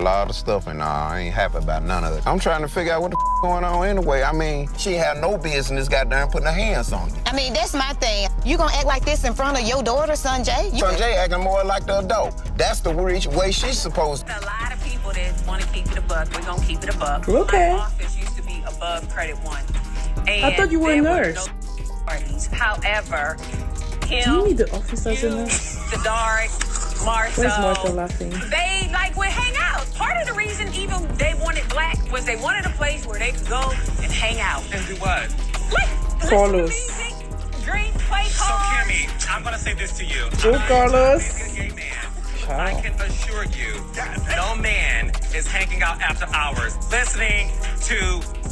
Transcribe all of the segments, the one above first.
A lot of stuff, and I ain't happy about none of it. I'm trying to figure out what the going on anyway. I mean, she had no business goddamn putting her hands on you. I mean, that's my thing. You gonna act like this in front of your daughter, Sanjay? Sanjay acting more like the adult. That's the way she's supposed to. A lot of people that want to keep it a buck, we're gonna keep it a buck. Okay. My office used to be above Credit One. And I thought you were a there nurse. no parties. However, him, Do you need the officer as a nurse? the dark, Marcel, Where's Martha laughing? they like would hang out. Part of the reason even they wanted Black was they wanted a place where they could go and hang out. And do what? Like, Carlos. listen to music, drink, play So cards. Kimmy, I'm gonna say this to you. Go, I'm Carlos. a gay man. I can assure you, no man is hanging out after hours listening to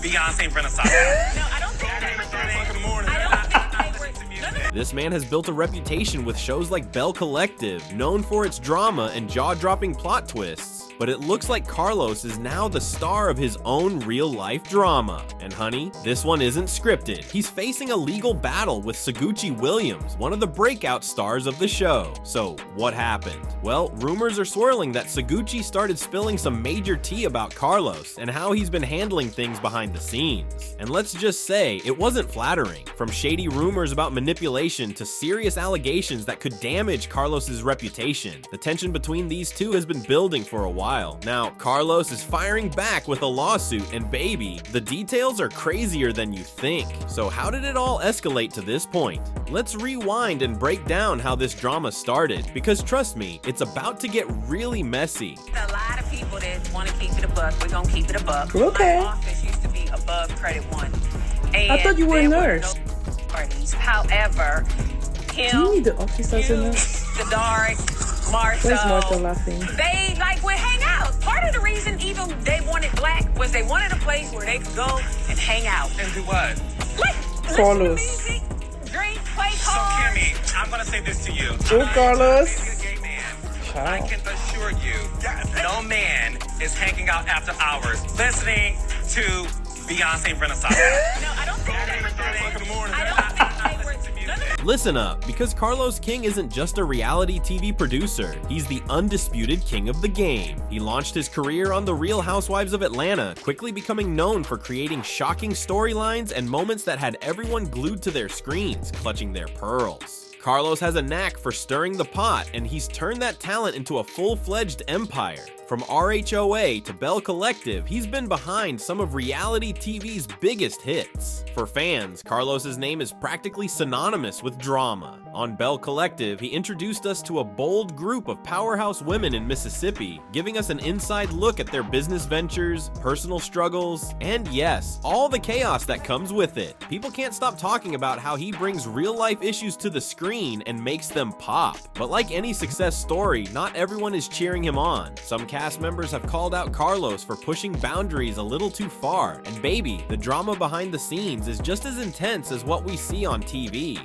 Beyonce Renaissance. No, I don't think they were I don't think they were. This man has built a reputation with shows like Bell Collective, known for its drama and jaw-dropping plot twists. But it looks like Carlos is now the star of his own real-life drama. And honey, this one isn't scripted. He's facing a legal battle with Saguchi Williams, one of the breakout stars of the show. So what happened? Well, rumors are swirling that Saguchi started spilling some major tea about Carlos and how he's been handling things behind the scenes. And let's just say, it wasn't flattering. From shady rumors about manipulation to serious allegations that could damage Carlos's reputation, the tension between these two has been building for a while. Now, Carlos is firing back with a lawsuit, and baby, the details are crazier than you think. So how did it all escalate to this point? Let's rewind and break down how this drama started, because trust me, it's about to get really messy. A lot of people that want to keep it a buck, we're gonna keep it a buck. Okay. My office used to be above Credit One. And I thought you were a there nurse. no parties. However, him, Do you need the officer as a nurse? the dark, Marcel, Where's Martha laughing? they like would hang out. Part of the reason even they wanted Black was they wanted a place where they could go and hang out. And do what? Like, listen to Carlos. music, drink, play So cards. Kimmy, I'm gonna say this to you. Go, Carlos. I'm a gay man. I can assure you, no man is hanging out after hours listening to Beyonce Renaissance. No, I don't think they were I don't think they were. No, no, no. Listen up, because Carlos King isn't just a reality TV producer, he's the undisputed king of the game. He launched his career on The Real Housewives of Atlanta, quickly becoming known for creating shocking storylines and moments that had everyone glued to their screens, clutching their pearls. Carlos has a knack for stirring the pot, and he's turned that talent into a full-fledged empire. From RHOA to Bell Collective, he's been behind some of reality TV's biggest hits. For fans, Carlos's name is practically synonymous with drama. On Bell Collective, he introduced us to a bold group of powerhouse women in Mississippi, giving us an inside look at their business ventures, personal struggles, and yes, all the chaos that comes with it. People can't stop talking about how he brings real-life issues to the screen and makes them pop. But like any success story, not everyone is cheering him on. Some cast members have called out Carlos for pushing boundaries a little too far, and baby, the drama behind the scenes is just as intense as what we see on TV.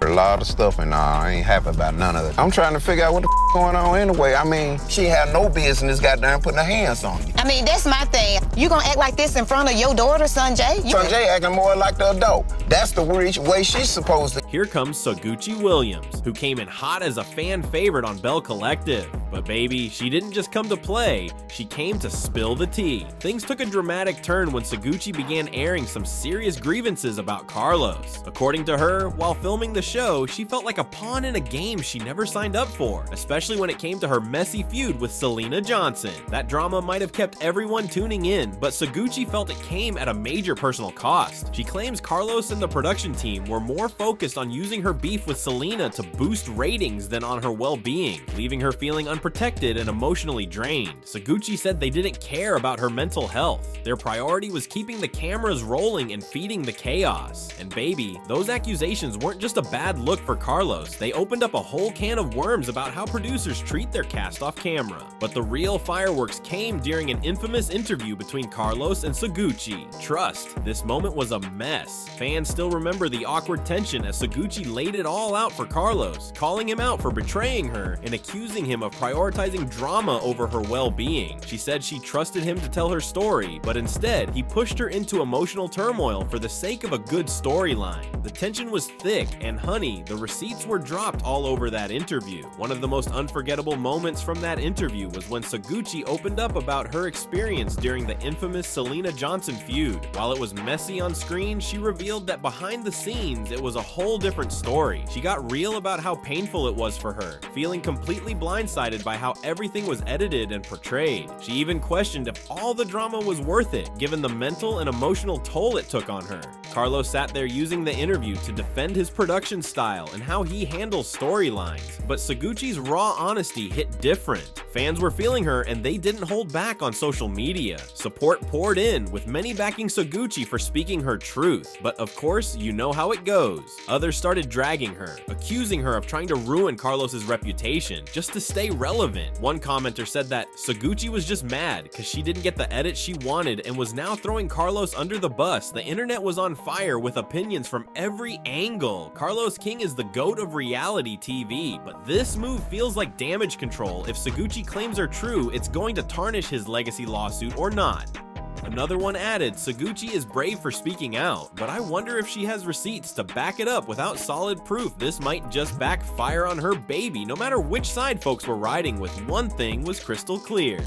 A lot of stuff, and I ain't happy about none of it. I'm trying to figure out what the going on anyway. I mean, she had no business goddamn putting her hands on you. I mean, that's my thing. You gonna act like this in front of your daughter, Sanjay? Sanjay acting more like the adult. That's the way she's supposed to. Here comes Saguchi Williams, who came in hot as a fan favorite on Bell Collective. But baby, she didn't just come to play, she came to spill the tea. Things took a dramatic turn when Saguchi began airing some serious grievances about Carlos. According to her, while filming the show, she felt like a pawn in a game she never signed up for, especially when it came to her messy feud with Selena Johnson. That drama might have kept everyone tuning in, but Saguchi felt it came at a major personal cost. She claims Carlos and the production team were more focused on using her beef with Selena to boost ratings than on her well-being, leaving her feeling unprotected and emotionally drained. Saguchi said they didn't care about her mental health. Their priority was keeping the cameras rolling and feeding the chaos. And baby, those accusations weren't just a bad look for Carlos. They opened up a whole can of worms about how producers treat their cast off camera. But the real fireworks came during an infamous interview between Carlos and Saguchi. Trust, this moment was a mess. Fans still remember the awkward tension as Saguchi laid it all out for Carlos, calling him out for betraying her and accusing him of prioritizing drama over her well-being. She said she trusted him to tell her story, but instead, he pushed her into emotional turmoil for the sake of a good storyline. The tension was thick, and honey, the receipts were dropped all over that interview. One of the most unforgettable moments from that interview was when Suguchi opened up about her experience during the infamous Selena Johnson feud. While it was messy on screen, she revealed that behind the scenes, it was a whole different story. She got real about how painful it was for her, feeling completely blindsided by how everything was edited and portrayed. She even questioned if all the drama was worth it, given the mental and emotional toll it took on her. Carlos sat there using the interview to defend his production style and how he handles storylines, but Suguchi's raw honesty hit different. Fans were feeling her and they didn't hold back on social media. Support poured in, with many backing Suguchi for speaking her truth, but of course, you know how it goes. Others started dragging her, accusing her of trying to ruin Carlos's reputation just to stay relevant. One commenter said that Suguchi was just mad because she didn't get the edit she wanted and was now throwing Carlos under the bus. The internet was on fire with opinions from every angle. Carlos King is the GOAT of reality TV, but this move feels like damage control. If Suguchi claims are true, it's going to tarnish his legacy lawsuit or not. Another one added, Suguchi is brave for speaking out, but I wonder if she has receipts to back it up. Without solid proof, this might just backfire on her baby. No matter which side folks were riding with, one thing was crystal clear.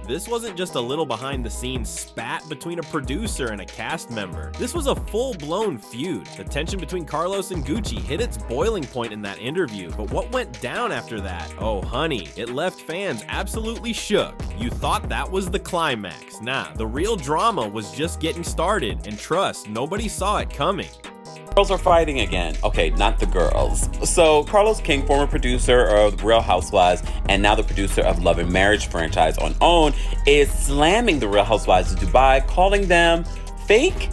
This wasn't just a little behind-the-scenes spat between a producer and a cast member. This was a full-blown feud. The tension between Carlos and Gucci hit its boiling point in that interview, but what went down after that? Oh honey, it left fans absolutely shook. You thought that was the climax. Nah, the real drama was just getting started, and trust, nobody saw it coming. Girls are fighting again. Okay, not the girls. So Carlos King, former producer of Real Housewives and now the producer of Love and Marriage franchise on OWN, is slamming the Real Housewives of Dubai, calling them fake.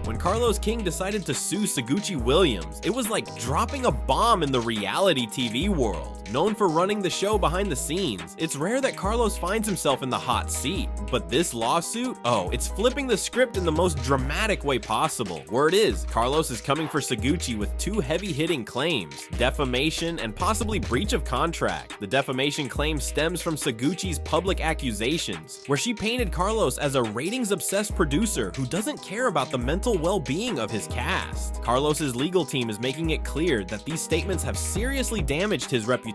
When Carlos King decided to sue Suguchi Williams, it was like dropping a bomb in the reality TV world. Known for running the show behind the scenes, it's rare that Carlos finds himself in the hot seat. But this lawsuit, oh, it's flipping the script in the most dramatic way possible. Word is, Carlos is coming for Suguchi with two heavy-hitting claims: defamation and possibly breach of contract. The defamation claim stems from Suguchi's public accusations, where she painted Carlos as a ratings-obsessed producer who doesn't care about the mental well-being of his cast. Carlos's legal team is making it clear that these statements have seriously damaged his reputation,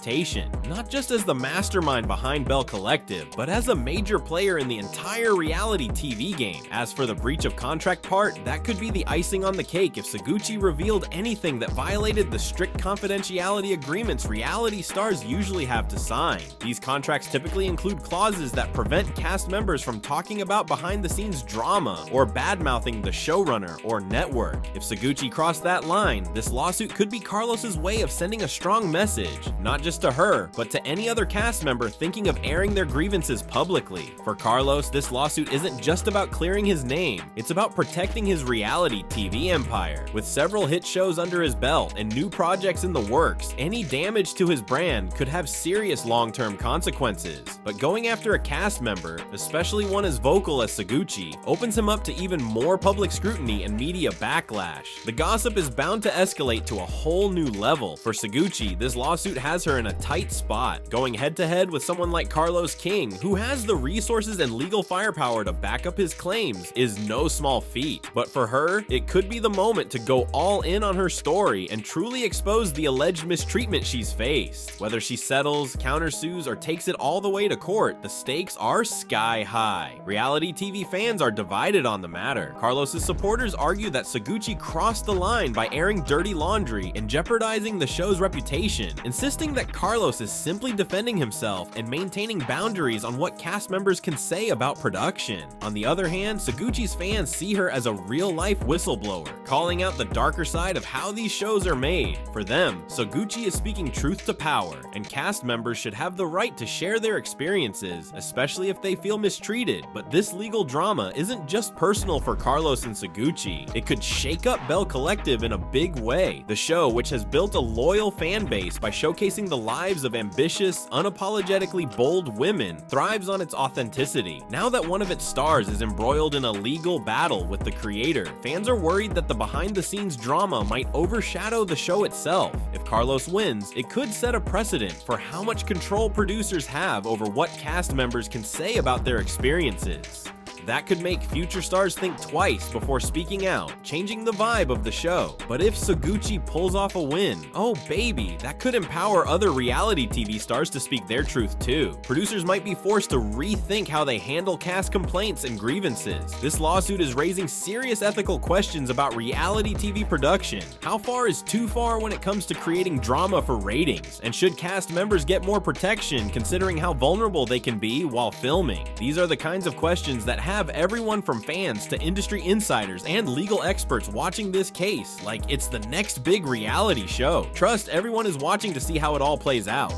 not just as the mastermind behind Bell Collective, but as a major player in the entire reality TV game. As for the breach of contract part, that could be the icing on the cake if Suguchi revealed anything that violated the strict confidentiality agreements reality stars usually have to sign. These contracts typically include clauses that prevent cast members from talking about behind-the-scenes drama or bad-mouthing the showrunner or network. If Suguchi crossed that line, this lawsuit could be Carlos's way of sending a strong message, not just to her, but to any other cast member thinking of airing their grievances publicly. For Carlos, this lawsuit isn't just about clearing his name, it's about protecting his reality TV empire. With several hit shows under his belt and new projects in the works, any damage to his brand could have serious long-term consequences. But going after a cast member, especially one as vocal as Suguchi, opens him up to even more public scrutiny and media backlash. The gossip is bound to escalate to a whole new level. For Suguchi, this lawsuit has her in a tight spot, going head-to-head with someone like Carlos King, who has the resources and legal firepower to back up his claims, is no small feat. But for her, it could be the moment to go all in on her story and truly expose the alleged mistreatment she's faced. Whether she settles, countersues, or takes it all the way to court, the stakes are sky high. Reality TV fans are divided on the matter. Carlos's supporters argue that Suguchi crossed the line by airing dirty laundry and jeopardizing the show's reputation, insisting that Carlos is simply defending himself and maintaining boundaries on what cast members can say about production. On the other hand, Suguchi's fans see her as a real-life whistleblower, calling out the darker side of how these shows are made. For them, Suguchi is speaking truth to power, and cast members should have the right to share their experiences, especially if they feel mistreated. But this legal drama isn't just personal for Carlos and Suguchi. It could shake up Bell Collective in a big way. The show, which has built a loyal fan base by showcasing the lives of ambitious, unapologetically bold women, thrives on its authenticity. Now that one of its stars is embroiled in a legal battle with the creator, fans are worried that the behind-the-scenes drama might overshadow the show itself. If Carlos wins, it could set a precedent for how much control producers have over what cast members can say about their experiences. that could make future stars think twice before speaking out, changing the vibe of the show. But if Suguchi pulls off a win, oh baby, that could empower other reality TV stars to speak their truth too. Producers might be forced to rethink how they handle cast complaints and grievances. This lawsuit is raising serious ethical questions about reality TV production. How far is too far when it comes to creating drama for ratings? And should cast members get more protection considering how vulnerable they can be while filming? These are the kinds of questions that have everyone from fans to industry insiders and legal experts watching this case like it's the next big reality show. Trust everyone is watching to see how it all plays out.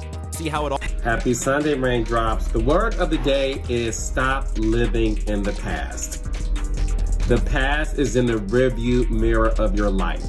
Happy Sunday, Raindrops. The word of the day is stop living in the past. The past is in the rearview mirror of your life.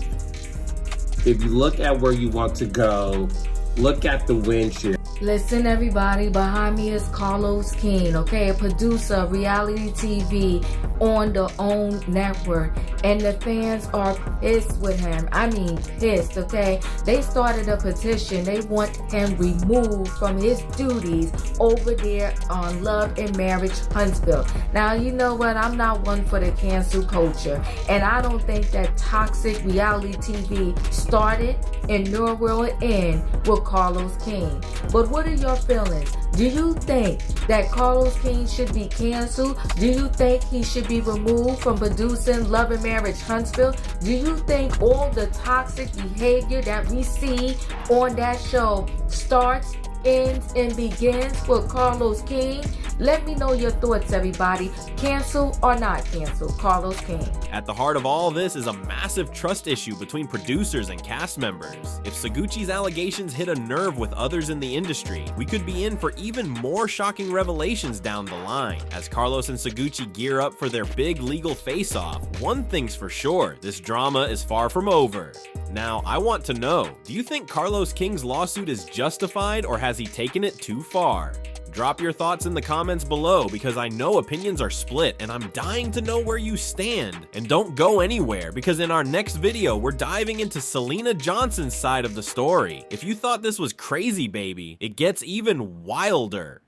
If you look at where you want to go, look at the windshield. Listen, everybody, behind me is Carlos King, okay, a producer of reality TV on the OWN network, and the fans are pissed with him. I mean, pissed, okay? They started a petition. They want him removed from his duties over there on Love and Marriage Huntsville. Now, you know what? I'm not one for the cancel culture, and I don't think that toxic reality TV started and nor will it end with Carlos King. But what are your feelings? Do you think that Carlos King should be canceled? Do you think he should be removed from producing Love and Marriage Huntsville? Do you think all the toxic behavior that we see on that show starts, ends, and begins with Carlos King? Let me know your thoughts, everybody. Cancel or not cancel Carlos King? At the heart of all this is a massive trust issue between producers and cast members. If Suguchi's allegations hit a nerve with others in the industry, we could be in for even more shocking revelations down the line. As Carlos and Suguchi gear up for their big legal face-off, one thing's for sure, this drama is far from over. Now, I want to know, do you think Carlos King's lawsuit is justified or has he taken it too far? Drop your thoughts in the comments below because I know opinions are split and I'm dying to know where you stand. And don't go anywhere because in our next video, we're diving into Selena Johnson's side of the story. If you thought this was crazy, baby, it gets even wilder.